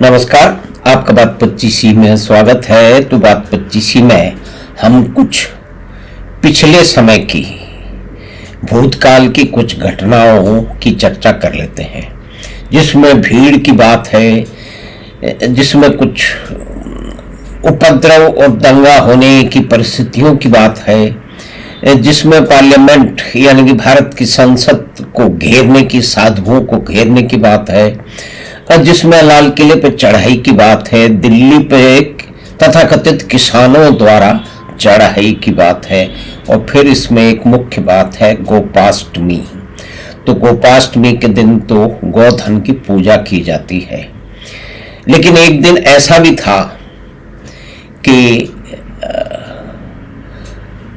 नमस्कार। आपका बात 25 में स्वागत है। तो बात 25 में हम कुछ पिछले समय की, भूतकाल की कुछ घटनाओं की चर्चा कर लेते हैं, जिसमें भीड़ की बात है, जिसमें कुछ उपद्रव और दंगा होने की परिस्थितियों की बात है, जिसमें पार्लियामेंट यानी कि भारत की संसद को घेरने की, साधुओं को घेरने की बात है, और जिसमें लाल किले पे चढ़ाई की बात है, दिल्ली पे तथाकथित किसानों द्वारा चढ़ाई की बात है, और फिर इसमें एक मुख्य बात है गोपाष्टमी। तो गोपाष्टमी के दिन तो गोधन की पूजा की जाती है, लेकिन एक दिन ऐसा भी था कि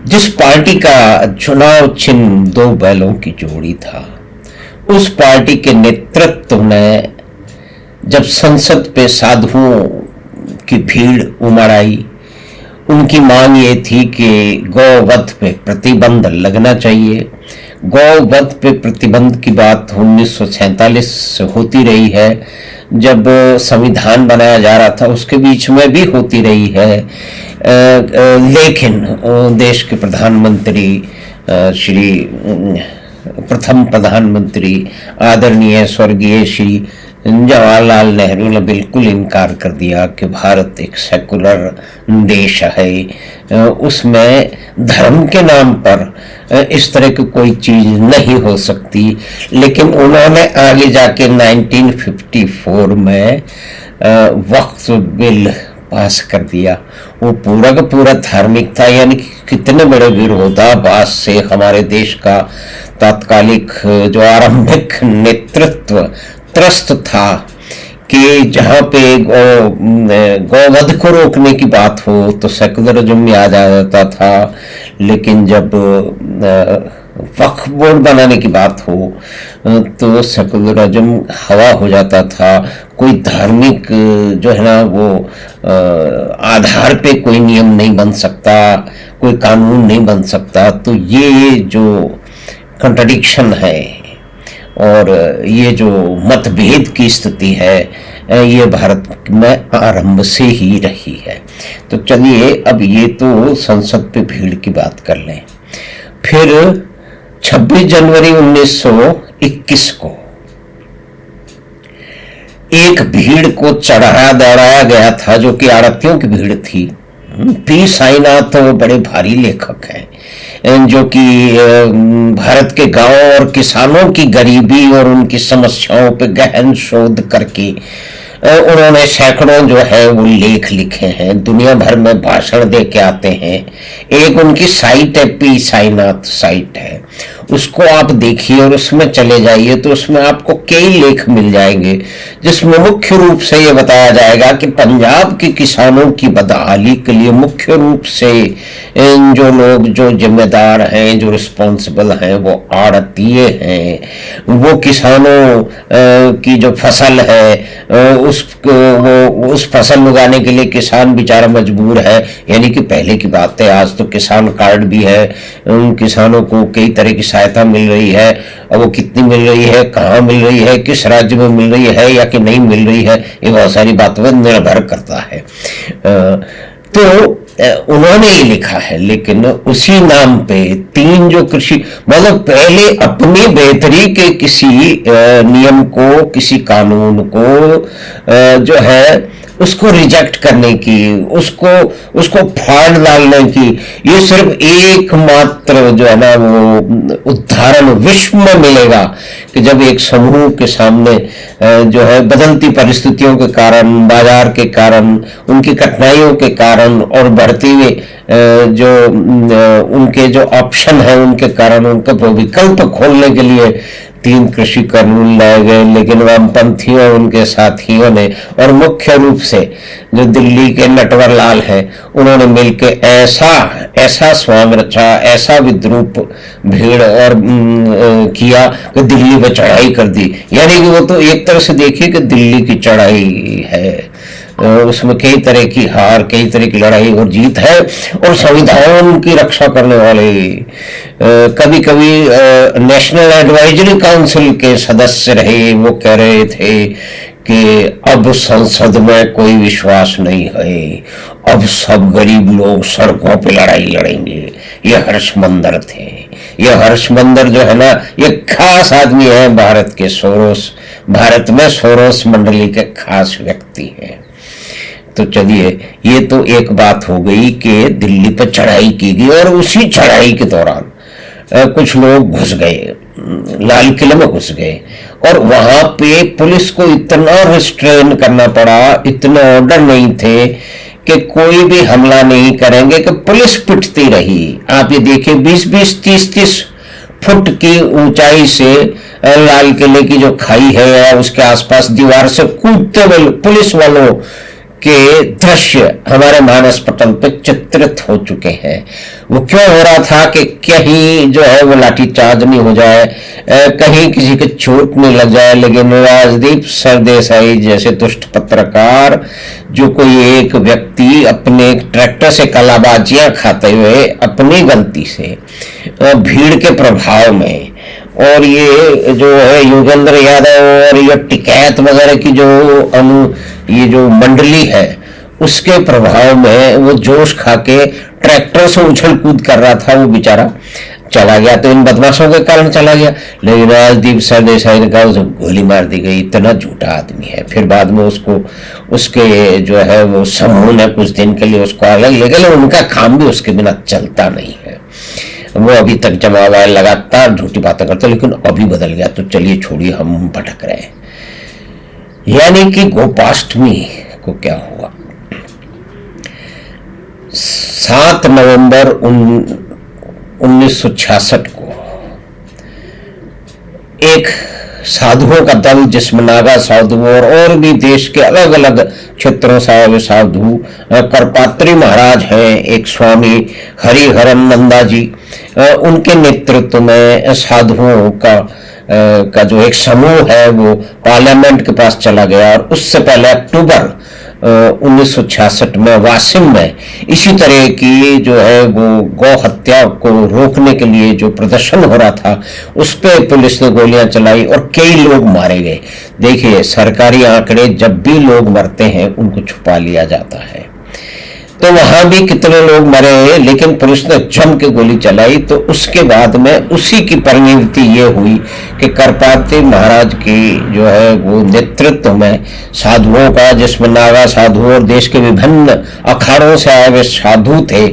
जिस पार्टी का चुनाव चिन्ह 2 बैलों की जोड़ी था, उस पार्टी के नेतृत्व में जब संसद पे साधुओं की भीड़ उमड़ आई, उनकी मांग ये थी कि गौवध पे प्रतिबंध लगना चाहिए। गौवध पे प्रतिबंध की बात 1947 से होती रही है, जब संविधान बनाया जा रहा था, उसके बीच में भी होती रही है। लेकिन देश के प्रधानमंत्री प्रथम प्रधानमंत्री आदरणीय स्वर्गीय श्री जवाहरलाल नेहरू ने बिल्कुल इनकार कर दिया कि भारत एक सेकुलर देश है, उसमें धर्म के नाम पर इस तरह की कोई चीज नहीं हो सकती। लेकिन उन्होंने आगे जाके 1954 में वक्फ बिल पास कर दिया। वो पूरा का पूरा धार्मिक था, यानी कि कितने बड़े विरोधाभास से हमारे देश का तात्कालिक जो आरंभिक नेतृत्व त्रस्त था कि जहाँ पे गौवध को रोकने की बात हो तो सेकुलरिज्म याद आ जाता था, लेकिन जब वक्फ बोर्ड बनाने की बात हो तो सेकुलरिज्म हवा हो जाता था। कोई धार्मिक जो है ना वो आधार पे कोई नियम नहीं बन सकता, कोई कानून नहीं बन सकता। तो ये जो कंट्रडिक्शन है और ये जो मतभेद की स्थिति है, ये भारत में आरंभ से ही रही है। तो चलिए अब ये तो संसद पे भीड़ की बात कर लें। फिर 26 जनवरी 1921 को एक भीड़ को चढ़ाया दौड़ाया गया था, जो कि आड़तियों की भीड़ थी। पी साईनाथ तो बड़े भारी लेखक हैं, जो कि भारत के गांव और किसानों की गरीबी और उनकी समस्याओं पे गहन शोध करके उन्होंने सैकड़ों जो है वो लेख लिखे हैं, दुनिया भर में भाषण दे के आते हैं। एक उनकी साइट है, पी साईनाथ साइट है, उसको आप देखिए और उसमें चले जाइए तो उसमें आपको कई लेख मिल जाएंगे, जिसमें मुख्य रूप से ये बताया जाएगा कि पंजाब के किसानों की बदहाली के लिए मुख्य रूप से जो लोग जो जिम्मेदार हैं, जो रिस्पॉन्सिबल हैं, वो आड़तीये हैं। वो किसानों की जो फसल है उस फसल उगाने के लिए किसान बेचारा मजबूर है। यानी कि पहले की बात है, आज तो किसान कार्ड भी है, उन किसानों को कई तरह की सहायता मिल रही है। और वो कितनी मिल रही है, कहाँ मिल रही है, किस राज्य में मिल रही है या कि नहीं मिल रही है, ये बहुत सारी बातों पर निर्भर करता है। तो उन्होंने ये लिखा है, लेकिन उसी नाम पे 3 जो कृषि, मतलब पहले अपनी बेहतरी के किसी नियम को, किसी कानून को जो है उसको रिजेक्ट करने की, उसको फाड़ डालने की, ये सिर्फ एकमात्र जो है ना वो उदाहरण विश्व में मिलेगा कि जब एक समूह के सामने जो है बदलती परिस्थितियों के कारण, बाजार के कारण, उनकी कठिनाइयों के कारण और बढ़ती हुई जो उनके जो ऑप्शन है उनके कारण उनका विकल्प खोलने के लिए 3 कृषि कानून लाए गए। लेकिन वामपंथियों और उनके साथियों ने, और मुख्य रूप से जो दिल्ली के नटवर लाल हैं, उन्होंने मिलकर ऐसा स्वांग रचा, ऐसा विद्रूप भीड़ और किया कि दिल्ली पे चढ़ाई कर दी। यानी कि वो तो एक तरह से देखिए कि दिल्ली की चढ़ाई है, उसमें कई तरह की हार, कई तरह की लड़ाई और जीत है। और संविधान की रक्षा करने वाले कभी कभी नेशनल एडवाइजरी काउंसिल के सदस्य रहे, वो कह रहे थे कि अब संसद में कोई विश्वास नहीं है, अब सब गरीब लोग सड़कों पे लड़ाई लड़ेंगे। ये हर्षमंदर थे। ये हर्षमंदर जो है ना, ये खास आदमी है भारत के सोरोस, भारत में सोरोस मंडली के खास व्यक्ति हैं। तो चलिए, ये तो एक बात हो गई कि दिल्ली पर चढ़ाई की गई और उसी चढ़ाई के दौरान कुछ लोग घुस गए, लाल किले में घुस गए और वहां पे पुलिस को इतना रिस्ट्रेन करना पड़ा, इतने ऑर्डर नहीं थे कि कोई भी हमला नहीं करेंगे, कि पुलिस पिटती रही। आप ये देखिए, 20-20, 30-30 फुट की ऊंचाई से लाल किले की जो खाई है उसके आसपास दीवार से कूदते हुए पुलिस वालों के दृश्य हमारे मानस पटल पे चित्रित हो चुके हैं। वो क्यों हो रहा था कि कहीं जो है वो लाठीचार्ज नहीं हो जाए, कहीं किसी के चोट नहीं लग जाए। लेकिन राजदीप सरदेसाई जैसे दुष्ट पत्रकार, जो कोई एक व्यक्ति अपने ट्रैक्टर से कलाबाजियां खाते हुए अपनी गलती से भीड़ के प्रभाव में, और ये जो है योगेंद्र यादव और ये टिकैत वगैरह की ये जो मंडली है उसके प्रभाव में वो जोश खा के ट्रैक्टर से उछल कूद कर रहा था, वो बेचारा चला गया। तो इन बदमाशों के कारण चला गया। लेकिन राजदीप सरदेसाई ने कहा उसे गोली मार दी गई, इतना झूठा आदमी है। फिर बाद में उसको उसके जो है वो समूह ने कुछ दिन के लिए उसको अलग ले गए, उनका काम भी उसके बिना चलता नहीं है। वो अभी तक जमा हुआ है, लगातार झूठी बातें करते, लेकिन अभी बदल गया। तो चलिए छोड़िए, हम भटक रहे हैं। यानी कि गोपाष्टमी को क्या हुआ, 7 नवंबर 1966 को एक साधुओं का दल, जिसमें नागा साधु और भी देश के अलग अलग क्षेत्रों से आए हुए साधु, करपात्री महाराज हैं, एक स्वामी हरिहरन नंदा जी, उनके नेतृत्व में साधुओं का जो एक समूह है वो पार्लियामेंट के पास चला गया। और उससे पहले अक्टूबर 1966 में वासिम में इसी तरह की जो है वो गौ हत्या को रोकने के लिए जो प्रदर्शन हो रहा था, उस पर पुलिस ने गोलियां चलाई और कई लोग मारे गए। देखिए, सरकारी आंकड़े, जब भी लोग मरते हैं उनको छुपा लिया जाता है। तो वहां भी कितने लोग मरे, लेकिन पुलिस ने जम के गोली चलाई। तो उसके बाद में उसी की परिणति ये हुई कि करपात्री महाराज की जो है वो नेतृत्व में साधुओं का, जिसमें नागा साधु और देश के विभिन्न अखाड़ों से आए हुए साधु थे,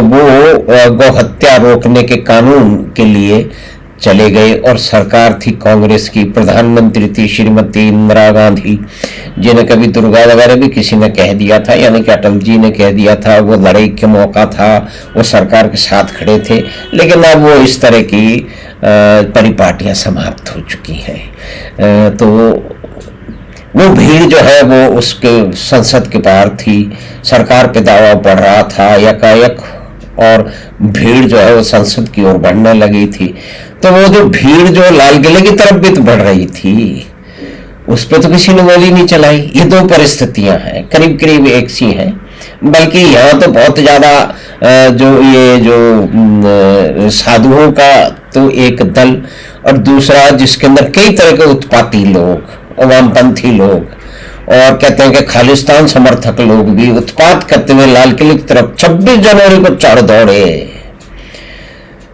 वो गौ हत्या रोकने के कानून के लिए चले गए। और सरकार थी कांग्रेस की, प्रधानमंत्री थी श्रीमती इंदिरा गांधी, जिन्हें कभी दुर्गा वगैरह भी किसी ने कह दिया था, यानी कि अटल जी ने कह दिया था। वो लड़ाई के मौका था, वो सरकार के साथ खड़े थे। लेकिन अब वो इस तरह की परिपाटियां समाप्त हो चुकी हैं। तो वो भीड़ जो है वो उसके संसद के बाहर थी, सरकार पे दावा पड़ रहा था यकायक, और भीड़ जो है वो संसद की ओर बढ़ने लगी थी। तो वो जो भीड़ जो लाल किले की तरफ भी तो बढ़ रही थी, उस पर तो किसी ने गोली नहीं चलाई। ये दो परिस्थितियां हैं, करीब करीब एक सी हैं। बल्कि यहाँ तो बहुत ज्यादा जो साधुओं का तो एक दल, और दूसरा जिसके अंदर कई तरह के उत्पाती लोग, वामपंथी लोग, और कहते हैं कि खालिस्तान समर्थक लोग भी उत्पात करते हुए लाल किले की तरफ 26 जनवरी को चढ़ दौड़े।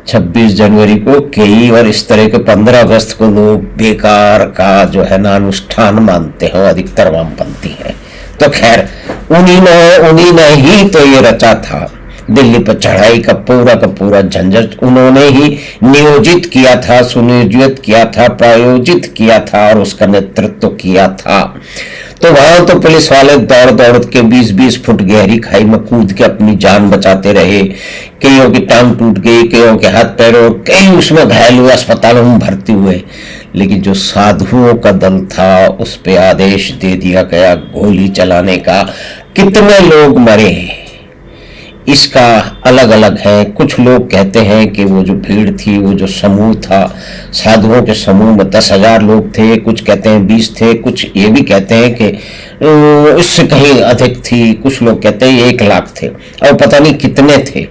26 जनवरी को कई, और इस तरह के 15 अगस्त को लोग बेकार का जो है ना अनुष्ठान मानते हैं, अधिकतर वामपंथी हैं। तो खैर, उन्हीं ने ही तो ये रचा था दिल्ली पर चढ़ाई का पूरा झंझट। उन्होंने ही नियोजित किया था, सुनियोजित किया था, प्रायोजित किया था और उसका नेतृत्व किया था। तो वहां तो पुलिस वाले दौड़ दौड़ के 20-20 फुट गहरी खाई में कूद के अपनी जान बचाते रहे। कईयों की टांग टूट गई, कईयों के हाथ पैरों, कई उसमें घायल हुए, अस्पतालों में भर्ती हुए। लेकिन जो साधुओं का दल था उस पे आदेश दे दिया गया गोली चलाने का। कितने लोग मरे इसका अलग अलग है। कुछ लोग कहते हैं कि वो जो भीड़ थी, वो जो समूह था, साधुओं के समूह में 10,000 लोग थे, कुछ कहते हैं 20 थे, कुछ ये भी कहते हैं कि इससे कहीं अधिक थी, कुछ लोग कहते हैं 1 लाख थे, और पता नहीं कितने थे।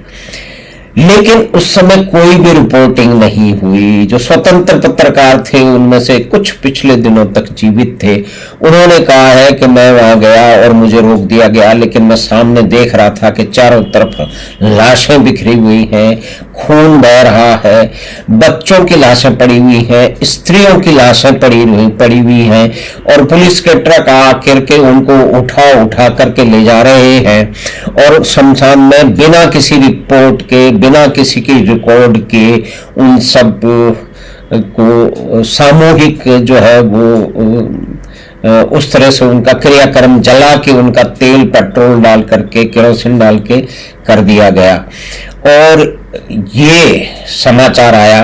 लेकिन उस समय कोई भी रिपोर्टिंग नहीं हुई। जो स्वतंत्र पत्रकार थे उनमें से कुछ पिछले दिनों तक जीवित थे, उन्होंने कहा है कि मैं वहां गया और मुझे रोक दिया गया, लेकिन मैं सामने देख रहा था कि चारों तरफ लाशें बिखरी हुई हैं, खून बह रहा है, बच्चों की लाशें पड़ी हुई हैं, स्त्रियों की लाशें पड़ी हुई हैं, और पुलिस के ट्रक आकर के उनको उठा उठा करके ले जा रहे हैं, और शमशान में बिना किसी रिपोर्ट के, बिना किसी की रिकॉर्ड के उन सब को सामूहिक जो है वो उस तरह से उनका क्रियाक्रम जला के, उनका तेल पेट्रोल डाल करके, केरोसिन डाल के कर दिया गया। और ये समाचार आया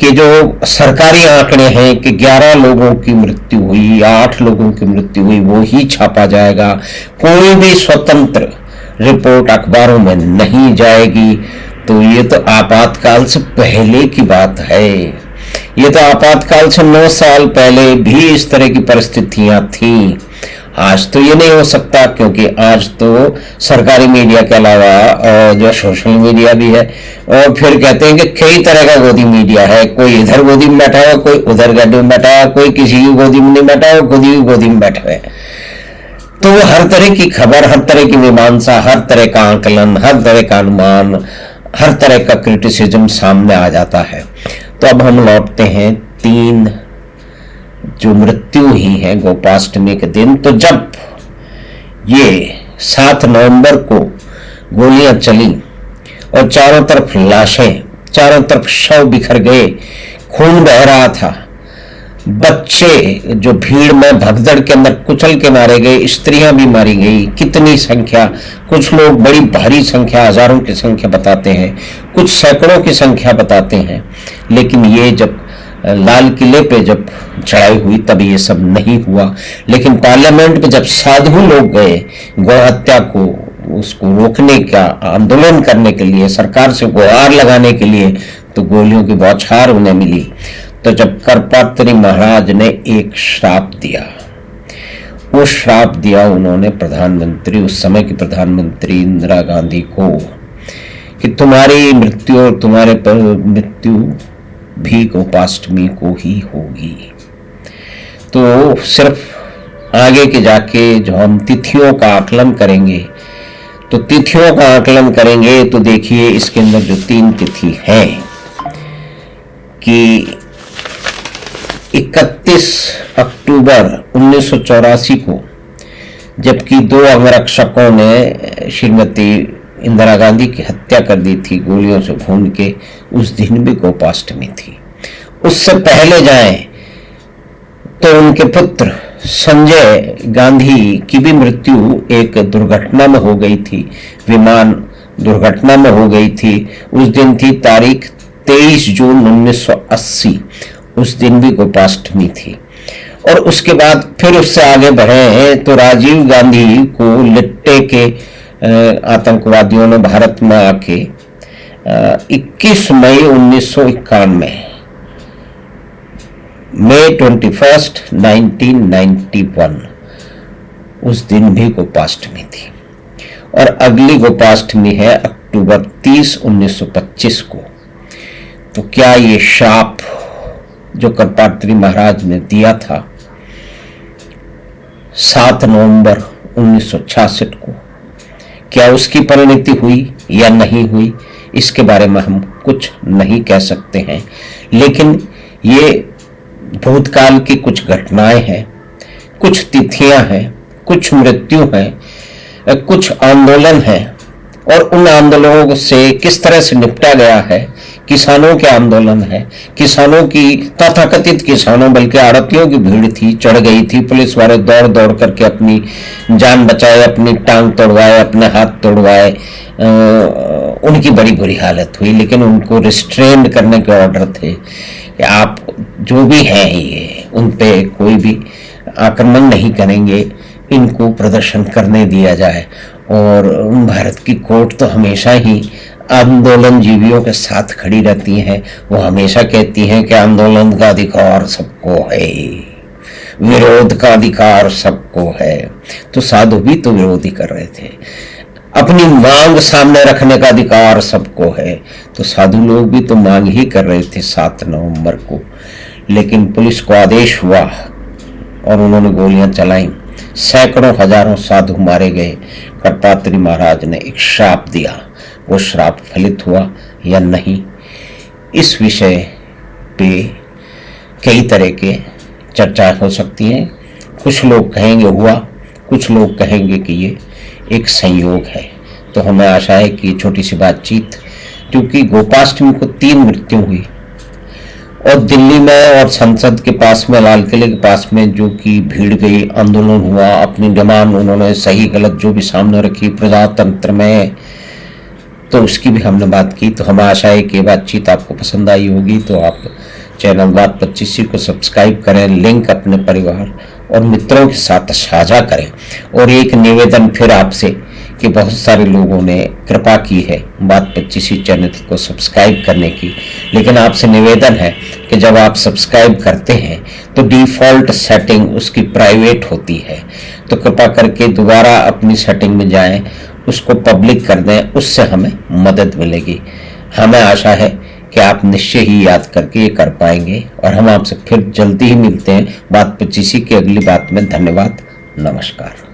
कि जो सरकारी आंकड़े हैं कि 11 लोगों की मृत्यु हुई, 8 लोगों की मृत्यु हुई, वो ही छापा जाएगा। कोई भी स्वतंत्र रिपोर्ट अखबारों में नहीं जाएगी। तो ये तो आपातकाल से पहले की बात है। ये तो आपातकाल से 9 साल पहले भी इस तरह की परिस्थितियां थीं। आज तो ये नहीं हो सकता, क्योंकि आज तो सरकारी मीडिया के अलावा जो सोशल मीडिया भी है, और फिर कहते हैं कि कई तरह का गोदी मीडिया है। कोई इधर गोदी में बैठा हुआ, कोई उधर गोदी में बैठा हुआ, कोई किसी की गोदी में नहीं बैठा हुआ, खुद ही गोदी में बैठा है। तो हर तरह की खबर, हर तरह की मीमांसा, हर तरह का आकलन, हर तरह का अनुमान, हर तरह का क्रिटिसिज्म सामने आ जाता है। तो अब हम लौटते हैं 3 जो मृत्यु हुई है गोपाष्टमी के दिन। तो जब ये 7 नवंबर को गोलियां चली और चारों तरफ लाशें, चारों तरफ शव बिखर गए, खून बह रहा था, बच्चे जो भीड़ में भगदड़ के अंदर कुचल के मारे गए, स्त्रियां भी मारी गई, कितनी संख्या, कुछ लोग बड़ी भारी संख्या, हजारों की संख्या बताते हैं, कुछ सैकड़ों की संख्या बताते हैं। लेकिन ये जब लाल किले पे जब चढ़ाई हुई तब ये सब नहीं हुआ। लेकिन पार्लियामेंट में जब साधु लोग गए गौ हत्या को, उसको रोकने का आंदोलन करने के लिए, सरकार से गुहार लगाने के लिए, तो गोलियों की बौछार उन्हें मिली। तो जब करपात्री महाराज ने एक श्राप दिया, वो श्राप दिया उन्होंने प्रधानमंत्री, उस समय की प्रधानमंत्री इंदिरा गांधी को, कि तुम्हारी मृत्यु और तुम्हारे पर मृत्यु भी गोपाष्टमी को ही होगी। तो सिर्फ आगे के जाके जो हम तिथियों का आकलन करेंगे, तो तिथियों का आकलन करेंगे तो देखिए इसके अंदर जो 3 तिथि हैं कि 31 अक्टूबर 1984 को, जबकि 2 अंगरक्षकों ने श्रीमती इंदिरा गांधी की हत्या कर दी थी गोलियों से भून के, उस दिन भी गोपाष्टमी थी। उससे पहले जाएं तो उनके पुत्र संजय गांधी की भी मृत्यु एक दुर्घटना में हो गई थी, विमान दुर्घटना में हो गई थी। उस दिन थी तारीख 23 जून 1980, उस दिन भी गोपाष्टमी थी। और उसके बाद फिर उससे आगे बढ़े तो राजीव गांधी को लिट्टे के आतंकवादियों ने भारत में आके 21 मई 1991, मई 21, 1991, उस दिन भी गोपाष्टमी थी। और अगली गोपाष्टमी है अक्टूबर 30, 1925 को। तो क्या ये शाप जो करपात्री महाराज ने दिया था 7 नवंबर 1966 को, क्या उसकी परिणति हुई या नहीं हुई, इसके बारे में हम कुछ नहीं कह सकते हैं। लेकिन ये भूतकाल की कुछ घटनाएं हैं, कुछ तिथियां हैं, कुछ मृत्यु हैं, कुछ आंदोलन हैं, और उन आंदोलनों से किस तरह से निपटा गया है। किसानों के आंदोलन है, किसानों की, तथाकथित किसानों, बल्कि आड़तियों की भीड़ थी, चढ़ गई थी, पुलिस वाले दौड़ दौड़ करके अपनी जान बचाए, अपनी टांग तोड़वाए, अपने हाथ तोड़वाए, उनकी बड़ी बुरी हालत हुई। लेकिन उनको रिस्ट्रेन करने के ऑर्डर थे कि आप जो भी हैं ये, उन पे कोई भी आक्रमण नहीं करेंगे, इनको प्रदर्शन करने दिया जाए। और भारत की कोर्ट तो हमेशा ही आंदोलन जीवियों के साथ खड़ी रहती हैं। वो हमेशा कहती हैं कि आंदोलन का अधिकार सबको है, विरोध का अधिकार सबको है। तो साधु भी तो विरोध ही कर रहे थे। अपनी मांग सामने रखने का अधिकार सबको है। तो साधु लोग भी तो मांग ही कर रहे थे 7 नवंबर को, लेकिन पुलिस को आदेश हुआ और उन्होंने गोलियां चलाई। सैकड़ों हजारों साधु मारे गए। कट्टात्री महाराज ने एक श्राप दिया, वो श्राप फलित हुआ या नहीं, इस विषय पे कई तरह के चर्चा हो सकती है। कुछ लोग कहेंगे हुआ, कुछ लोग कहेंगे कि ये एक संयोग है। तो हमें आशा है कि छोटी सी बातचीत, क्योंकि गोपाष्टमी को 3 मृत्यु हुई और दिल्ली में और संसद के पास में, लाल किले के पास में जो कि भीड़ गई, आंदोलन हुआ, अपनी डिमांड उन्होंने सही गलत जो भी सामने रखी प्रजातंत्र में, तो उसकी भी हमने बात की। तो हमें आशा है कि ये बातचीत आपको पसंद आई होगी। तो आप चैनल बात 25 को सब्सक्राइब करें, लिंक अपने परिवार और मित्रों के साथ साझा करें। और एक निवेदन फिर आपसे कि बहुत सारे लोगों ने कृपा की है बात 25 चैनल को सब्सक्राइब करने की, लेकिन आपसे निवेदन है कि जब आप सब्सक्राइब करते हैं तो डिफ़ॉल्ट सेटिंग उसकी प्राइवेट होती है, तो कृपा करके दोबारा अपनी सेटिंग में जाएं, उसको पब्लिक कर दें, उससे हमें मदद मिलेगी। हमें आशा है कि आप निश्चय ही याद करके ये कर पाएंगे। और हम आपसे फिर जल्दी ही मिलते हैं बात 25 की अगली बात में। धन्यवाद, नमस्कार।